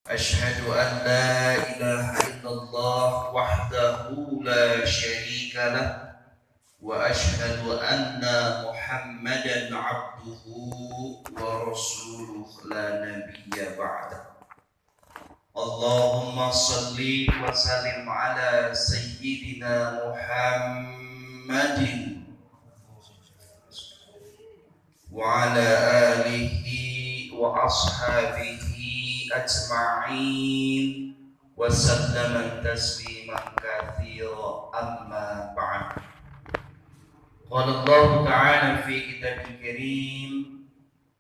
أشهد أن لا إله إلا الله وحده لا شريك له وأشهد أن محمدا عبده ورسوله لا نبي بعده. اللهم صل وسلم على سيدنا محمد وعلى آله وأصحابه أجمعين وسلم تسليما كثيرا. أما بعد. قال الله تعالى في كتابه الكريم: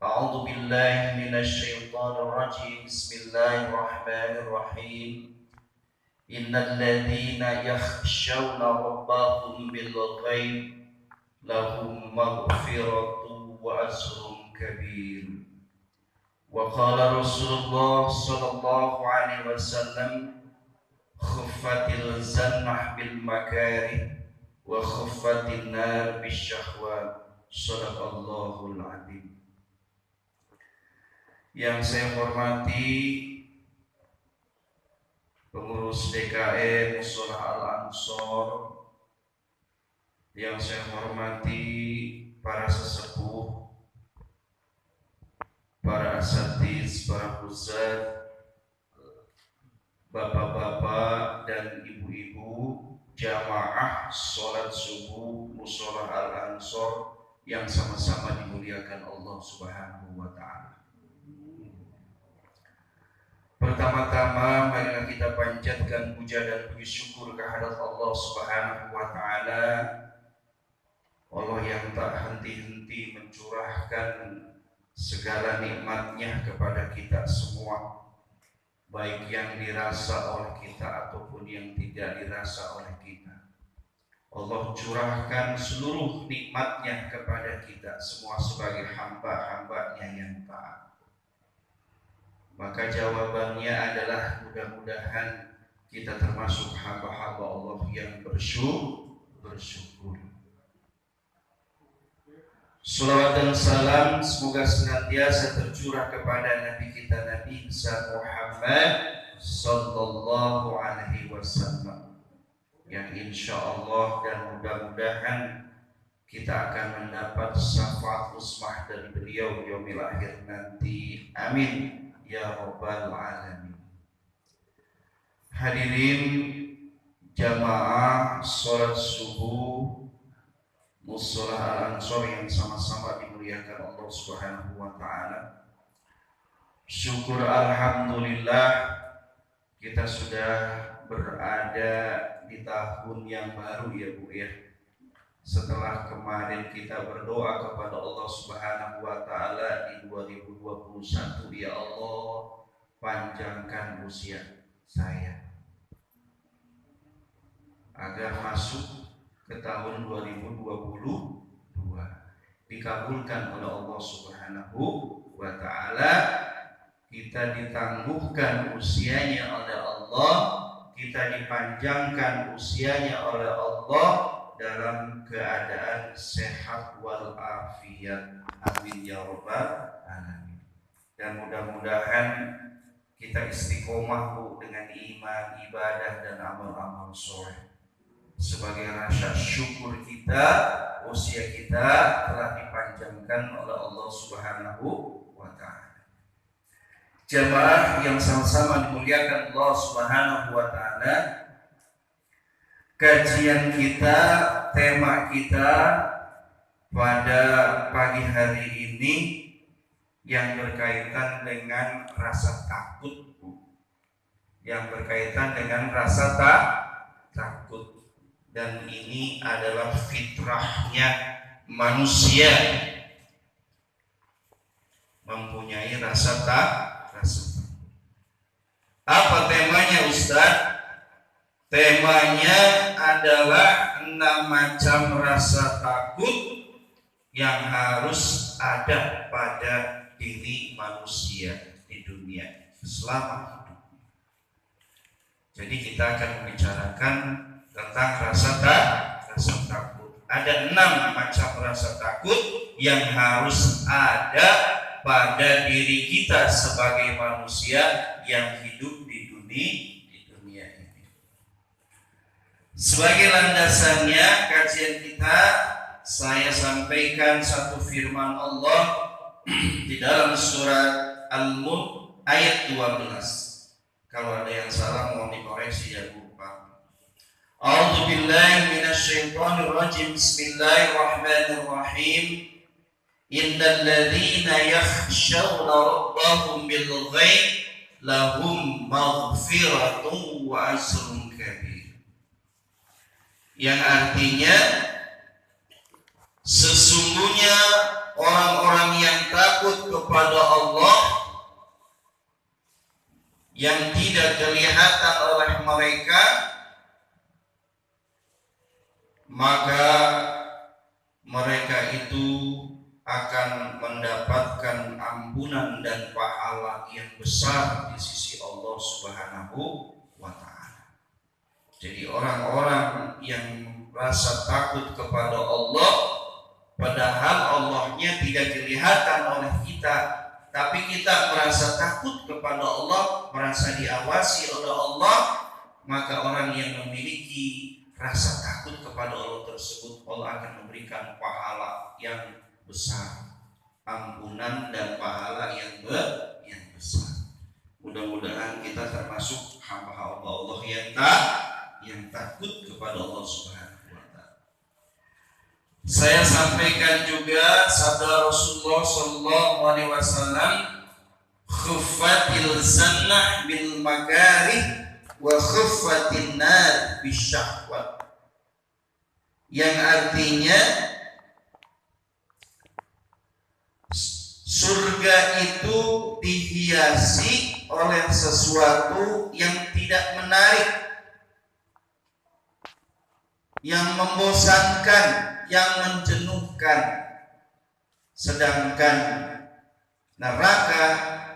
أعوذ بالله من الشيطان الرجيم. بسم الله الرحمن الرحيم. إن الذين يخشون ربهم بالغيب لهم مغفرة وأجر كبير. وقال رسول الله صلى الله عليه وسلم: خفت الجنة بالمكاره وخفت النار بالشهوات. صدق Allahul Azim. Yang saya hormati pengurus DKM Musholah Al-Ansor, yang saya hormati para sesepuh, para asatiz, para ustaz, bapak-bapak dan ibu-ibu jamaah sholat subuh Musholah Al-Ansor yang sama-sama dimuliakan Allah Subhanahu wa Ta'ala. Pertama-tama marilah kita panjatkan puja dan puji syukur kehadirat Allah Subhanahu wa Ta'ala, Allah yang tak henti-henti mencurahkan segala nikmatnya kepada kita semua, baik yang dirasa oleh kita ataupun yang tidak dirasa oleh kita. Allah curahkan seluruh nikmatnya kepada kita semua sebagai hamba-hambanya yang taat. Maka jawabannya adalah mudah-mudahan kita termasuk hamba-hamba Allah yang bersyukur. Salawat dan salam semoga senantiasa tercurah kepada Nabi kita Nabi Muhammad sallallahu alaihi wasallam, yang insya Allah dan mudah-mudahan kita akan mendapat syafaat usmah dari beliau yaumil akhir nanti. Amin ya rabbal alamin. Hadirin jamaah sholat subuh Musholah Al-Ansor yang sama-sama dimuliakan Allah Subhanahu wa Ta'ala. Syukur alhamdulillah kita sudah berada di tahun yang baru ya Bu ya. Setelah kemarin kita berdoa kepada Allah Subhanahu wa Ta'ala di 2021, ya Allah panjangkan usia saya agar masuk ke tahun 2022, dikabulkan oleh Allah Subhanahu wa Ta'ala. Kita ditangguhkan usianya oleh Allah, kita dipanjangkan usianya oleh Allah dalam keadaan sehat wal afiat. Amin ya rabbal alamin. Dan mudah-mudahan kita istiqomah dengan iman, ibadah dan amal-amal soleh. Sebagai rasa syukur kita, usia kita telah dipanjangkan oleh Allah Subhanahu wa Ta'ala. Jamaah yang sama-sama dimuliakan Allah Subhanahu wa Ta'ala, kajian kita, tema kita pada pagi hari ini yang berkaitan dengan rasa takut, yang berkaitan dengan rasa takut. Dan ini adalah fitrahnya manusia, mempunyai rasa takut. Apa temanya Ustaz? Temanya adalah 6 macam rasa takut yang harus ada pada diri manusia di dunia selama hidup. Jadi kita akan membicarakan tentang rasa takut. Ada 6 macam rasa takut yang harus ada pada diri kita sebagai manusia yang hidup di dunia ini. Sebagai landasannya kajian kita, saya sampaikan satu firman Allah di dalam surat Al-Mulk ayat 12. Kalau ada yang salah mohon dikoreksi ya Bu. A'udzu billahi minasyaitonir rajim. Bismillahirrahmanirrahim. Innal ladzina yakhshawna rabbahum bil ghaib lahum maghfiratun wa ajrun kabir. Yang artinya sesungguhnya orang-orang yang takut kepada Allah yang tidak kelihatan oleh mereka, maka mereka itu akan mendapatkan ampunan dan pahala yang besar di sisi Allah Subhanahu wa ta'ala. Jadi orang-orang yang rasa takut kepada Allah, padahal Allahnya tidak kelihatan oleh kita, tapi kita merasa takut kepada Allah, merasa diawasi oleh Allah, maka orang yang memiliki rasa takut kepada Allah tersebut, Allah akan memberikan pahala yang besar, ampunan dan pahala yang besar. Mudah-mudahan kita termasuk hamba-hamba Allah yang takut kepada Allah Subhanahu wa ta'ala. Saya sampaikan juga sabda Rasulullah sallallahu alaihi wasallam, khuffatil jannah bil makarih wa khuffatin nar bisyahwat. Yang artinya surga itu dihiasi oleh sesuatu yang tidak menarik, yang membosankan, yang menjenuhkan. Sedangkan neraka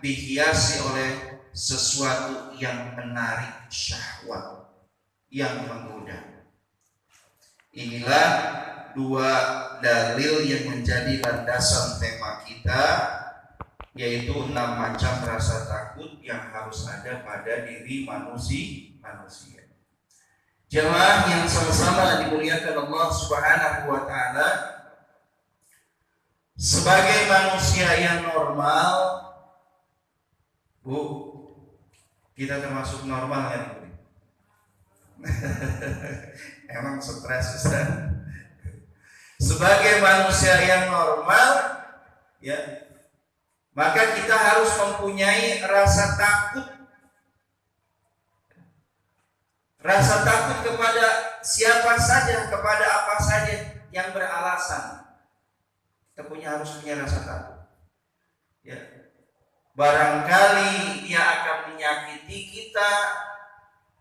dihiasi oleh sesuatu yang menarik, syahwat, yang menggoda. Inilah dua dalil yang menjadi landasan tema kita, yaitu 6 macam rasa takut yang harus ada pada diri manusia. Jemaah yang sama-sama dimuliakan Allah Subhanahu wa ta'ala, sebagai manusia yang normal, Bu, kita termasuk normal ya? Emang stres Ustaz? Sebagai manusia yang normal, ya, maka kita harus mempunyai rasa takut. Rasa takut kepada siapa saja, kepada apa saja yang beralasan. Kita harus punya rasa takut. Ya. Barangkali dia akan menyakiti kita,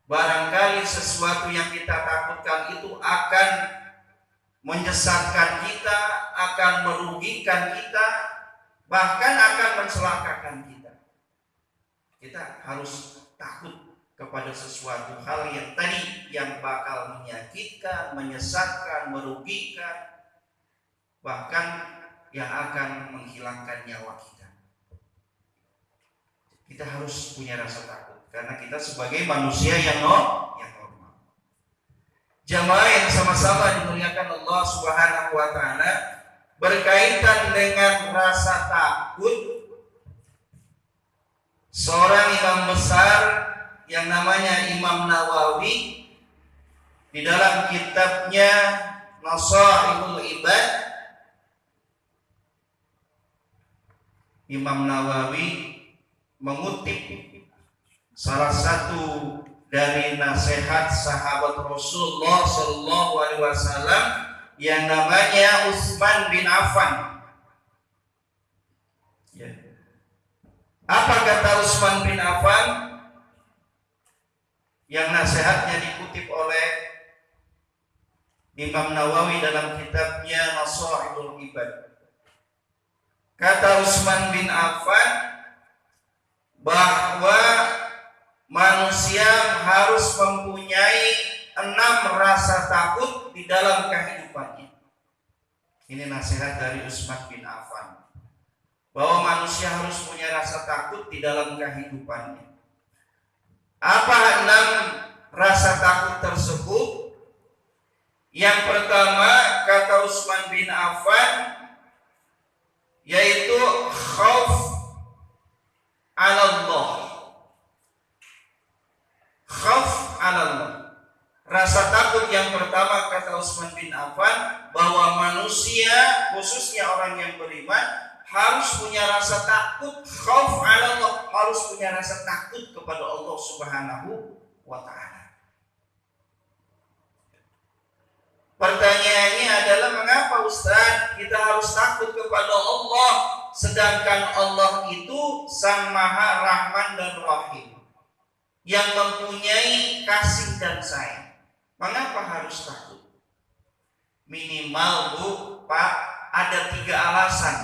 barangkali sesuatu yang kita takutkan itu akan menyesatkan kita, akan merugikan kita, bahkan akan mencelakakan kita. Kita harus takut kepada sesuatu hal yang tadi yang bakal menyakitkan, menyesatkan, merugikan, bahkan yang akan menghilangkan nyawa kita. Kita harus punya rasa takut karena kita sebagai manusia yang normal. Jamaah yang sama-sama dimuliakan Allah Subhanahu wa ta'ala, berkaitan dengan rasa takut, seorang imam besar yang namanya Imam Nawawi di dalam kitabnya Nasaihul Ibad, Imam Nawawi mengutip salah satu dari nasihat sahabat Rasulullah sallallahu alaihi wasallam yang namanya Utsman bin Affan. Ya. Apa kata Utsman bin Affan yang nasihatnya dikutip oleh Imam Nawawi dalam kitabnya Nasaihul Ibad? Kata Utsman bin Affan bahwa manusia harus mempunyai 6 rasa takut di dalam kehidupannya. Ini nasihat dari Utsman bin Affan. bahwa manusia harus punya rasa takut di dalam kehidupannya. Apa 6 rasa takut tersebut? Yang pertama, kata Utsman bin Affan, yaitu khauf 'ala Allah. Khauf 'ala Allah. Rasa takut yang pertama, kata Utsman bin Affan, bahwa manusia, khususnya orang yang beriman, harus punya rasa takut, khauf 'ala Allah, harus punya rasa takut kepada Allah Subhanahu wa ta'ala. Pertanyaannya adalah, mengapa Ustaz kita harus takut kepada Allah, sedangkan Allah itu Sang Maha Rahman dan Rahim, yang mempunyai kasih dan sayang? Mengapa harus takut? Minimal Bu, Pak, ada 3 alasan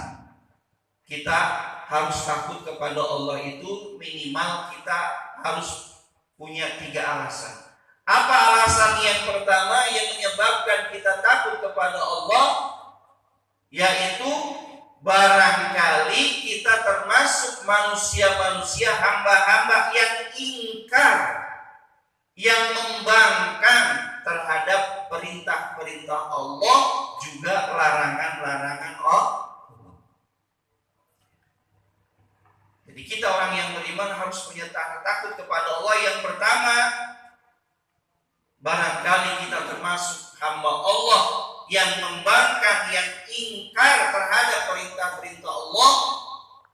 kita harus takut kepada Allah itu. Minimal kita harus punya 3 alasan. Apa alasan yang pertama yang menyebabkan kita takut kepada Allah? Yaitu barangkali kita termasuk manusia-manusia, hamba-hamba yang ingkar, yang membangkang terhadap perintah-perintah Allah, juga larangan-larangan Allah. Jadi kita orang yang beriman harus punya takut kepada Allah. Yang pertama, barangkali kita termasuk hamba Allah yang membangkang, yang ingkar terhadap perintah-perintah Allah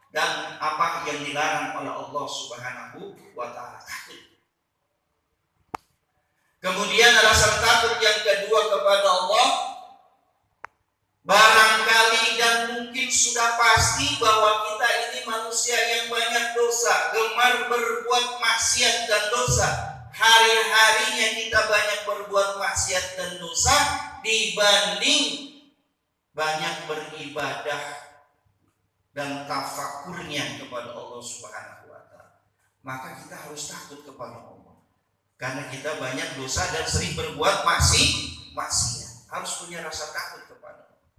dan apa yang dilarang oleh Allah Subhanahu wa ta'ala. Takut. Kemudian alasan takut yang kedua kepada Allah, barangkali dan mungkin sudah pasti bahwa kita ini manusia yang banyak dosa, gemar berbuat maksiat dan dosa. Hari-harinya kita banyak berbuat maksiat dan dosa dibanding banyak beribadah dan tafakurnya kepada Allah Subhanahu wa ta'ala. Maka kita harus takut kepada Allah, karena kita banyak dosa dan sering berbuat maksiat. Harus punya rasa takut kepada Allah.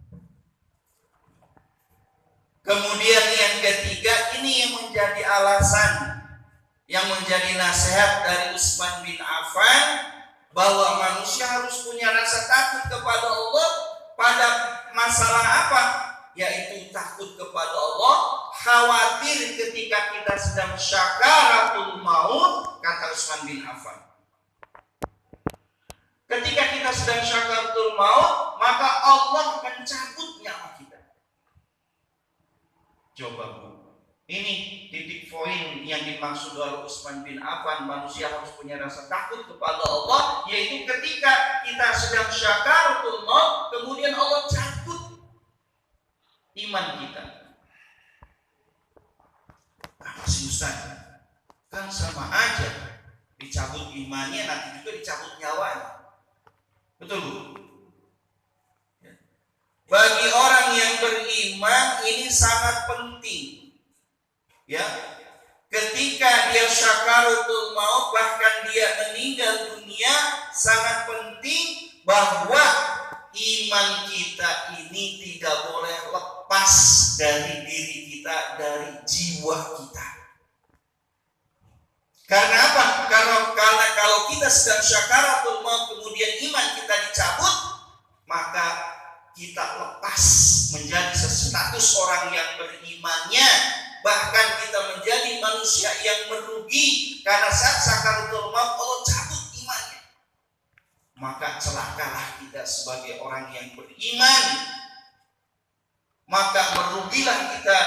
Kemudian yang ketiga, ini yang menjadi alasan, yang menjadi nasihat dari Utsman bin Affan, bahwa manusia harus punya rasa takut kepada Allah pada masalah apa? Yaitu takut kepada Allah, khawatir ketika kita sedang syakaratul maut, kata Utsman bin Affan. Ketika kita sedang syakaratul maut, maka Allah mencabut nyawa kita. Coba Bu, ini titik poin yang dimaksud oleh Utsman bin Affan, manusia harus punya rasa takut kepada Allah, yaitu ketika kita sedang syakaratul maut, kemudian Allah cabut iman kita. Apa sih Ustaz? Kan sama aja, dicabut imannya, nanti juga dicabut nyawanya. Betul Bu? Bagi orang yang beriman ini sangat penting, ya. Ketika dia syakaratul maut, bahkan dia meninggal dunia, sangat penting bahwa iman kita ini tidak boleh lepas dari diri kita, dari jiwa kita. Karena apa? Karena kalau kita sedang syakaratul maut kemudian iman kita dicabut, maka kita lepas menjadi status orang yang berimannya, bahkan kita menjadi manusia yang merugi, karena saat syakaratul maut Allah cabut imannya. Maka celakalah kita sebagai orang yang beriman, maka merugilah kita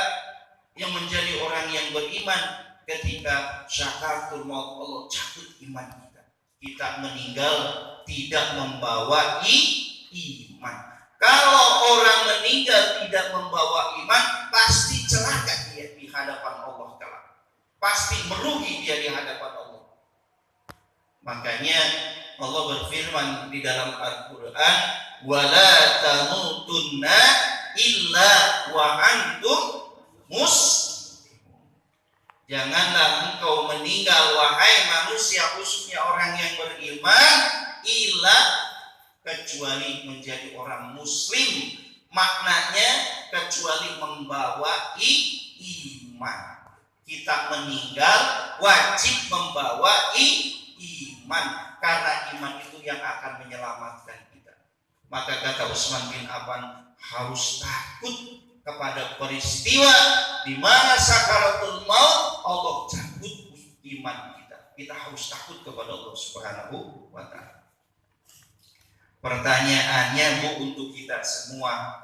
yang menjadi orang yang beriman ketika syakaratul maut Allah cabut iman kita. Kita meninggal tidak membawa iman. Kalau orang meninggal tidak membawa iman, pasti celaka dia di hadapan Allah Ta'ala. Pasti merugi dia di hadapan Allah. Makanya Allah berfirman di dalam Al-Quran, وَلَا تَمُوتُنَّ إِلَّا وَأَنْتُمْ مُسْلِمُونَ. Janganlah engkau meninggal wahai manusia, khususnya orang yang beriman, illa kecuali menjadi orang muslim, maknanya kecuali membawa iman. Kita meninggal wajib membawa iman, karena iman itu yang akan menyelamatkan kita. Maka kata Utsman bin Affan, harus takut kepada peristiwa di mana sakaratul maut Allah cabut iman kita. Kita harus takut kepada Allah Subhanahu wa taala. Pertanyaannya, Bu, untuk kita semua,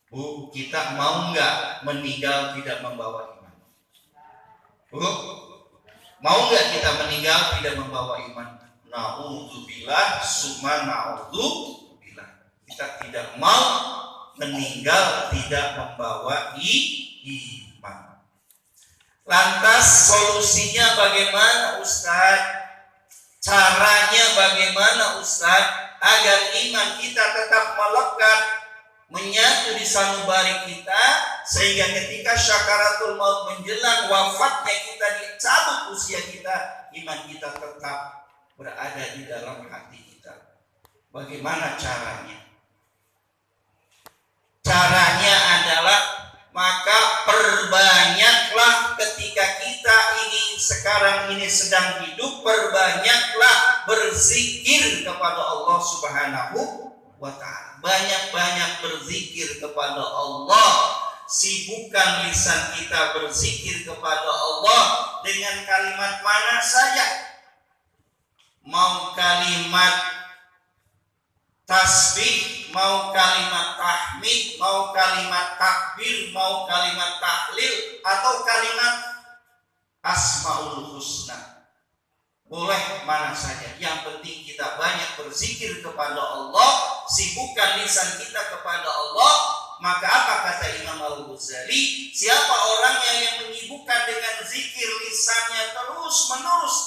Bu, kita mau nggak meninggal tidak membawa iman? Bu, mau nggak kita meninggal tidak membawa iman? Na'udzubillah summa na'udzubillah. Kita tidak mau meninggal tidak membawa iman. Lantas solusinya bagaimana, Ustaz? Caranya bagaimana, Ustaz? Agar iman kita tetap melekat, menyatu di sanubari kita, sehingga ketika syakaratul maut menjelang wafatnya kita dicabut usia kita, iman kita tetap berada di dalam hati kita. Bagaimana caranya? Caranya adalah, maka perbanyaklah ketika kita ini sekarang ini sedang hidup, perbanyaklah berzikir kepada Allah Subhanahu wa ta'ala. Banyak-banyak berzikir kepada Allah. Sibukkan lisan kita berzikir kepada Allah dengan kalimat mana saja. Mau kalimat tasbih, mau kalimat tahmid, mau kalimat takbir, mau kalimat tahlil, atau kalimat asmaul husna. Boleh mana saja. Yang penting kita banyak berzikir kepada Allah, sibukkan lisan kita kepada Allah. Maka apa kata Imam Al-Ghazali? Siapa orangnya yang menyibukkan dengan zikir lisannya terus menerus,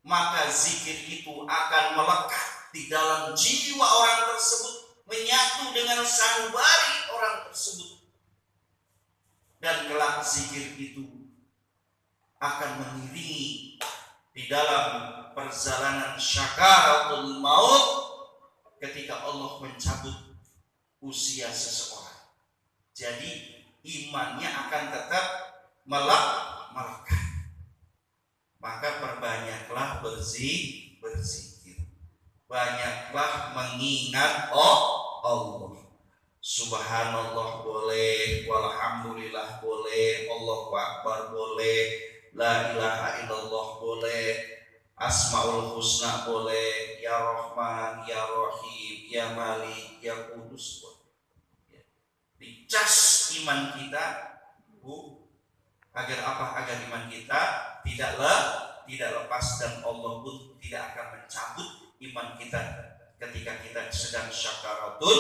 maka zikir itu akan melekat di dalam jiwa orang tersebut, menyatu dengan sanubari orang tersebut, dan kelak zikir itu akan mengiringi di dalam perjalanan syakaratul maut ketika Allah mencabut usia seseorang. Jadi imannya akan tetap melekat. Maka perbanyaklah berzikir. Banyaklah mengingat Allah. Subhanallah boleh, walhamdulillah boleh, Allahu akbar boleh, la ilaha illallah boleh, asmaul husna boleh, ya Rahman, ya Rahim, ya Malik, ya Kudus boleh. Dicas iman kita, Bu, agar apa? Agar iman kita tidak lepas, dan Allah pun tidak akan mencabut iman kita ketika kita sedang syakaratul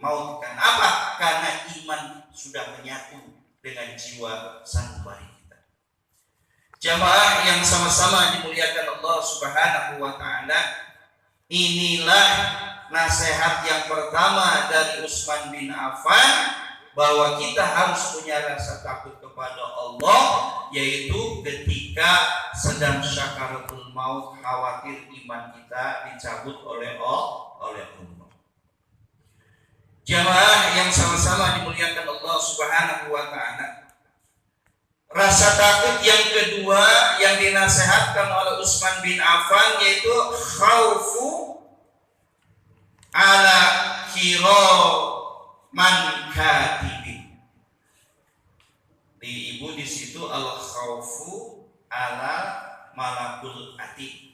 maut. Kenapa? Karena iman sudah menyatu dengan jiwa sanubari kita. Jamaah yang sama-sama dimuliakan Allah Subhanahu wa ta'ala, inilah nasihat yang pertama dari Utsman bin Affan, bahwa kita harus punya rasa takut kepada Allah, yaitu ketika sedang syakaratul maut, khawatir iman kita dicabut oleh Allah. Jamaah yang sama-sama dimuliakan Allah Subhanahu wa ta'ala, rasa takut yang kedua yang dinasihatkan oleh Utsman bin Affan yaitu khaufu ala kiraman katibin. Di ibu di situ al khaufu ala malakul atid.